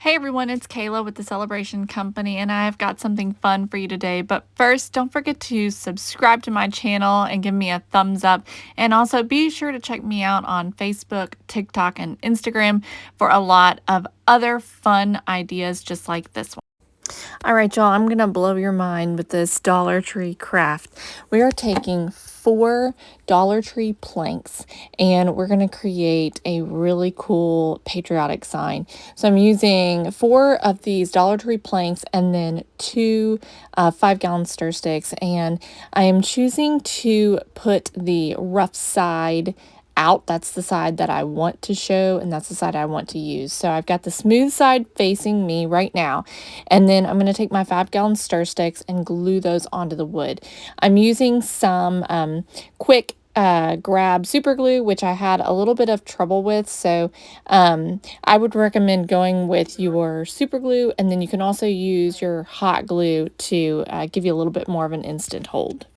Hey everyone, it's Kayla with the Celebration Company, and I've got something fun for you today. But first, don't forget to subscribe to my channel and give me a thumbs up. And also be sure to check me out on Facebook, TikTok, and Instagram for a lot of other fun ideas just like this one. All right, y'all, I'm going to blow your mind with this Dollar Tree craft. We are taking 4 Dollar Tree planks and we're going to create a really cool patriotic sign. So I'm using 4 of these Dollar Tree planks and then 2 5-gallon stir sticks. And I am choosing to put the rough side out. That's the side that I want to show, and that's the side I want to use. So I've got the smooth side facing me right now, and then I'm going to take my 5-gallon stir sticks and glue those onto the wood. I'm using some quick grab super glue, which I had a little bit of trouble with, so I would recommend going with your super glue, and then you can also use your hot glue to give you a little bit more of an instant hold.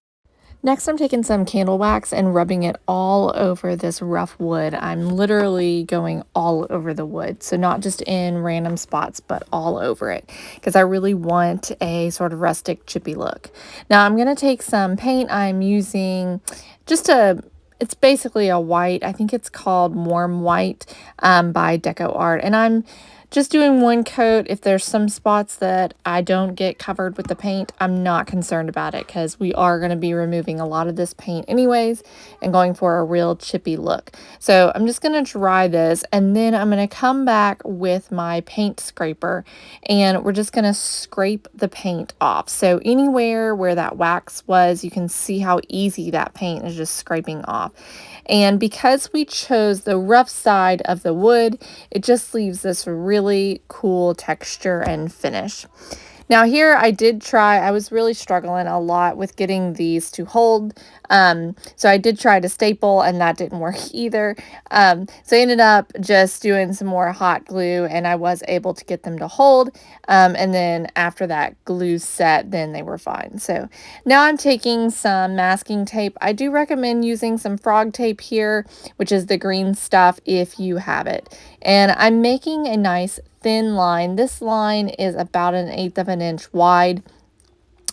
Next, I'm taking some candle wax and rubbing it all over this rough wood. I'm literally going all over the wood, so not just in random spots, but all over it, because I really want a sort of rustic, chippy look. Now, I'm going to take some paint. I'm using just it's basically a white. I think it's called Warm White by Deco Art, and I'm just doing one coat. If there's some spots that I don't get covered with the paint, I'm not concerned about it because we are going to be removing a lot of this paint anyways and going for a real chippy look. So I'm just going to dry this, and then I'm going to come back with my paint scraper and we're just going to scrape the paint off. So anywhere where that wax was, you can see how easy that paint is just scraping off. And because we chose the rough side of the wood, it just leaves this really cool texture and finish. Now here I was really struggling a lot with getting these to hold. So I did try to staple and that didn't work either. So I ended up just doing some more hot glue and I was able to get them to hold. And then after that glue set, then they were fine. So now I'm taking some masking tape. I do recommend using some frog tape here, which is the green stuff if you have it. And I'm making a nice thin line. This line is about 1/8 of an inch wide.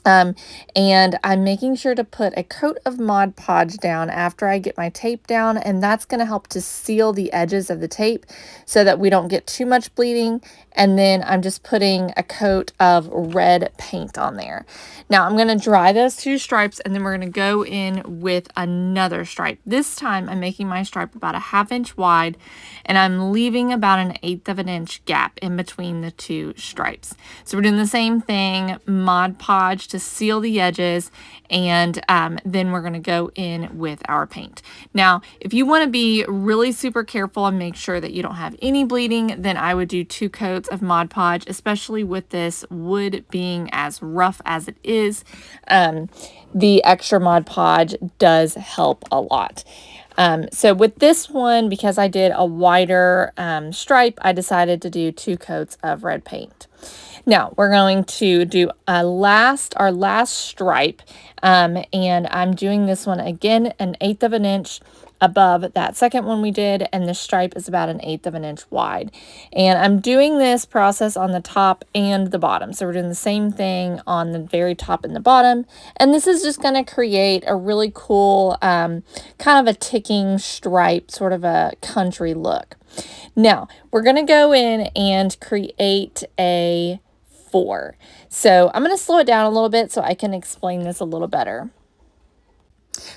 And I'm making sure to put a coat of Mod Podge down after I get my tape down, and that's going to help to seal the edges of the tape so that we don't get too much bleeding. And then I'm just putting a coat of red paint on there. Now I'm going to dry those 2 stripes, and then we're going to go in with another stripe. This time I'm making my stripe about 1/2 inch wide, and I'm leaving about 1/8 of an inch gap in between the 2 stripes. So we're doing the same thing, Mod Podge to seal the edges, and then we're going to go in with our paint. Now, if you want to be really super careful and make sure that you don't have any bleeding, then I would do 2 coats of Mod Podge, especially with this wood being as rough as it is. The extra Mod Podge does help a lot. So with this one, because I did a wider stripe, I decided to do 2 coats of red paint. Now we're going to do our last stripe, and I'm doing this one again 1/8 of an inch above that second one we did, and the stripe is about 1/8 of an inch wide. And I'm doing this process on the top and the bottom, so we're doing the same thing on the very top and the bottom, and this is just going to create a really cool kind of a ticking stripe, sort of a country look. Now we're going to go in and create a 4. So I'm going to slow it down a little bit so I can explain this a little better.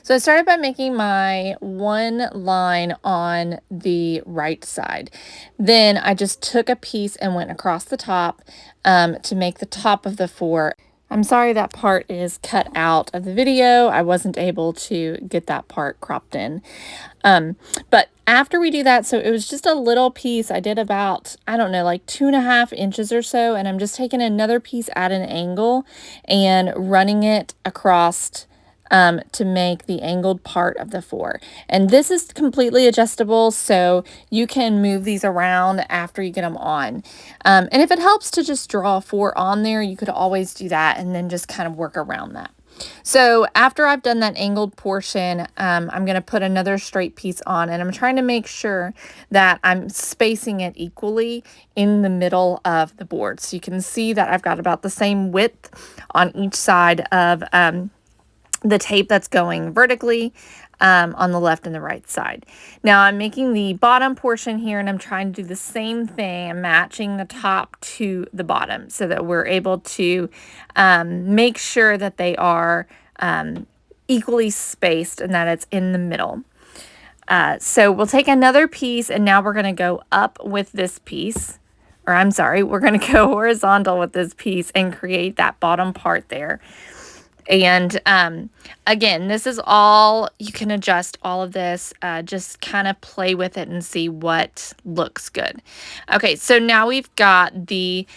So I started by making my one line on the right side. Then I just took a piece and went across the top to make the top of the 4. I'm sorry that part is cut out of the video. I wasn't able to get that part cropped in. But after we do that, so it was just a little piece. I did about, I don't know, like 2.5 inches or so. And I'm just taking another piece at an angle and running it across to make the angled part of the 4. And this is completely adjustable, so you can move these around after you get them on. And if it helps to just draw a 4 on there, you could always do that and then just kind of work around that. So after I've done that angled portion, I'm going to put another straight piece on, and I'm trying to make sure that I'm spacing it equally in the middle of the board. So you can see that I've got about the same width on each side of the tape that's going vertically on the left and the right side. Now I'm making the bottom portion here, and I'm trying to do the same thing. I'm matching the top to the bottom so that we're able to make sure that they are equally spaced and that it's in the middle. So we'll take another piece, and now we're going to go up with this piece. Or I'm sorry, we're going to go horizontal with this piece and create that bottom part there. And again, this is all, you can adjust all of this, just kind of play with it and see what looks good. Okay, so now we've got the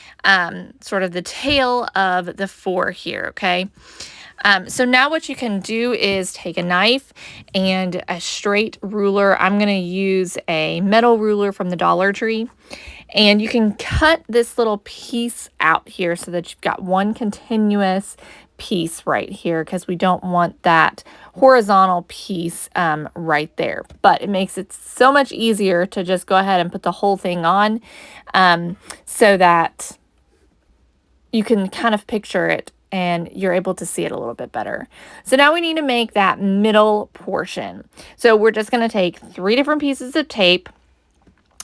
sort of the tail of the 4 here, okay? So now what you can do is take a knife and a straight ruler. I'm going to use a metal ruler from the Dollar Tree. And you can cut this little piece out here so that you've got one continuous piece right here, because we don't want that horizontal piece right there. But it makes it so much easier to just go ahead and put the whole thing on so that you can kind of picture it and you're able to see it a little bit better. So now we need to make that middle portion. So we're just going to take 3 different pieces of tape,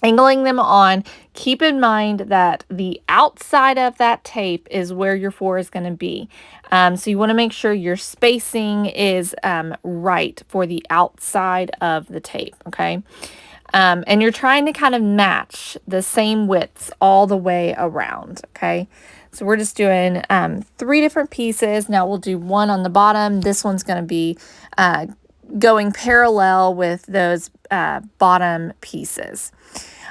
angling them on. Keep in mind that the outside of that tape is where your 4 is going to be. So you want to make sure your spacing is right for the outside of the tape, okay? And you're trying to kind of match the same widths all the way around, okay? So we're just doing 3 different pieces. Now we'll do one on the bottom. This one's going to be going parallel with those bottom pieces.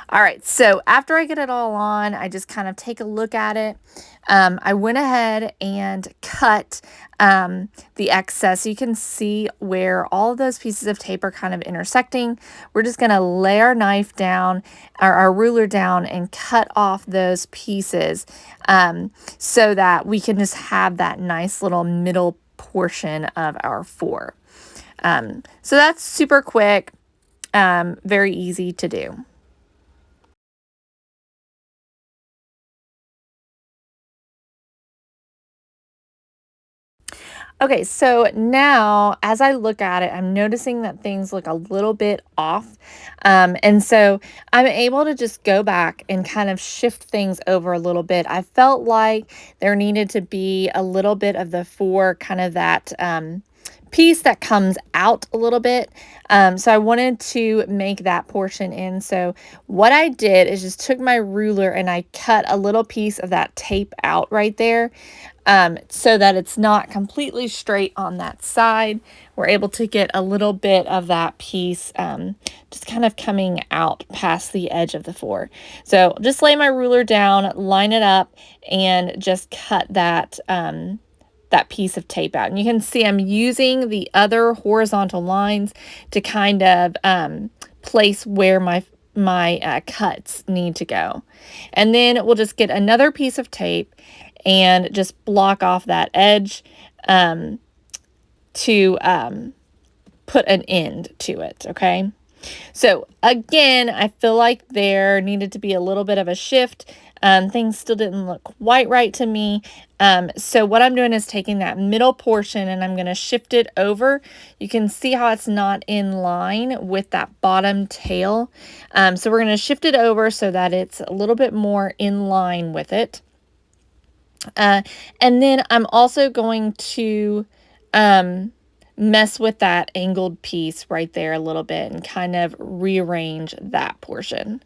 All right, so after I get it all on, I just kind of take a look at it. I went ahead and cut the excess. You can see where all of those pieces of tape are kind of intersecting. We're just going to lay our knife down, or our ruler down, and cut off those pieces so that we can just have that nice little middle portion of our 4. So that's super quick, very easy to do. Okay, so now as I look at it, I'm noticing that things look a little bit off. And so I'm able to just go back and kind of shift things over a little bit. I felt like there needed to be a little bit of the 4, kind of that piece that comes out a little bit. So I wanted to make that portion in. So what I did is just took my ruler and I cut a little piece of that tape out right there. So that it's not completely straight on that side. We're able to get a little bit of that piece just kind of coming out past the edge of the 4. So just lay my ruler down, line it up, and just cut that that piece of tape out. And you can see I'm using the other horizontal lines to kind of place where my cuts need to go. And then we'll just get another piece of tape and just block off that edge to put an end to it, okay? So again, I feel like there needed to be a little bit of a shift. Things still didn't look quite right to me. So what I'm doing is taking that middle portion and I'm going to shift it over. You can see how it's not in line with that bottom tail. So we're going to shift it over so that it's a little bit more in line with it. And then I'm also going to mess with that angled piece right there a little bit and kind of rearrange that portion.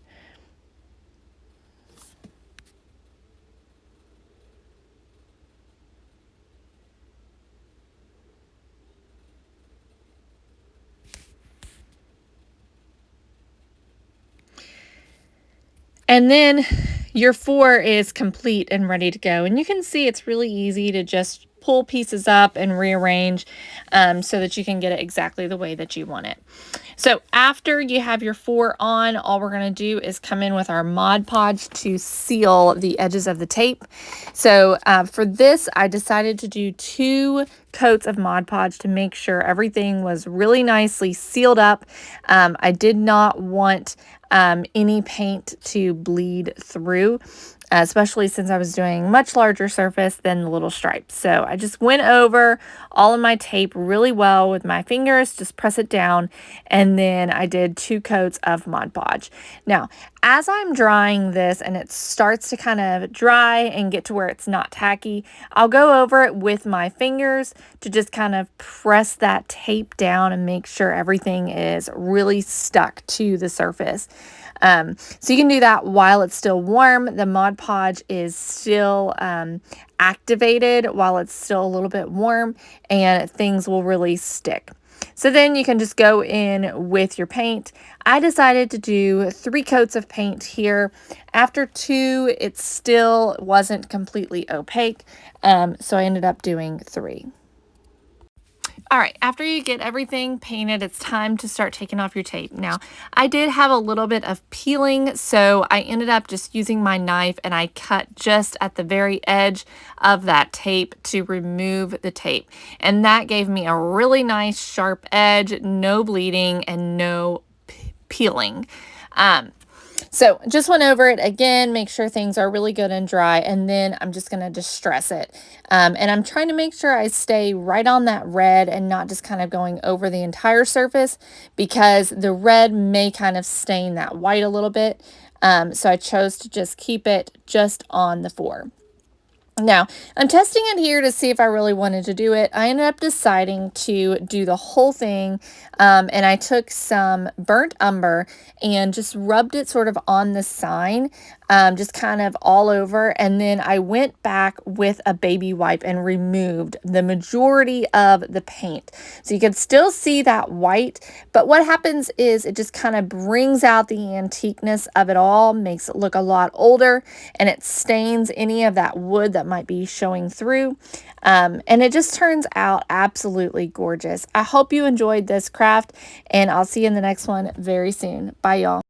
And then your 4 is complete and ready to go. And you can see it's really easy to just pull pieces up and rearrange so that you can get it exactly the way that you want it. So after you have your 4 on, all we're going to do is come in with our Mod Podge to seal the edges of the tape. So for this, I decided to do 2 coats of Mod Podge to make sure everything was really nicely sealed up. I did not want any paint to bleed through, especially since I was doing much larger surface than the little stripes. So I just went over all of my tape really well with my fingers, just press it down, and then I did 2 coats of Mod Podge. Now, as I'm drying this and it starts to kind of dry and get to where it's not tacky, I'll go over it with my fingers to just kind of press that tape down and make sure everything is really stuck to the surface. So you can do that while it's still warm. The Mod Podge is still activated while it's still a little bit warm, and things will really stick. So then you can just go in with your paint. I decided to do 3 coats of paint here. After 2, it still wasn't completely opaque, so I ended up doing 3. All right, after you get everything painted, it's time to start taking off your tape. Now, I did have a little bit of peeling, so I ended up just using my knife and I cut just at the very edge of that tape to remove the tape. And that gave me a really nice sharp edge, no bleeding and no peeling. So just went over it again, make sure things are really good and dry, and then I'm just going to distress it. And I'm trying to make sure I stay right on that red and not just kind of going over the entire surface, because the red may kind of stain that white a little bit. So I chose to just keep it just on the 4. Now, I'm testing it here to see if I really wanted to do it. I ended up deciding to do the whole thing, and I took some burnt umber and just rubbed it sort of on the sign, just kind of all over, and then I went back with a baby wipe and removed the majority of the paint. So you can still see that white, but what happens is it just kind of brings out the antiqueness of it all, makes it look a lot older, and it stains any of that wood that might be showing through, and it just turns out absolutely gorgeous. I hope you enjoyed this craft, and I'll see you in the next one very soon. Bye, y'all.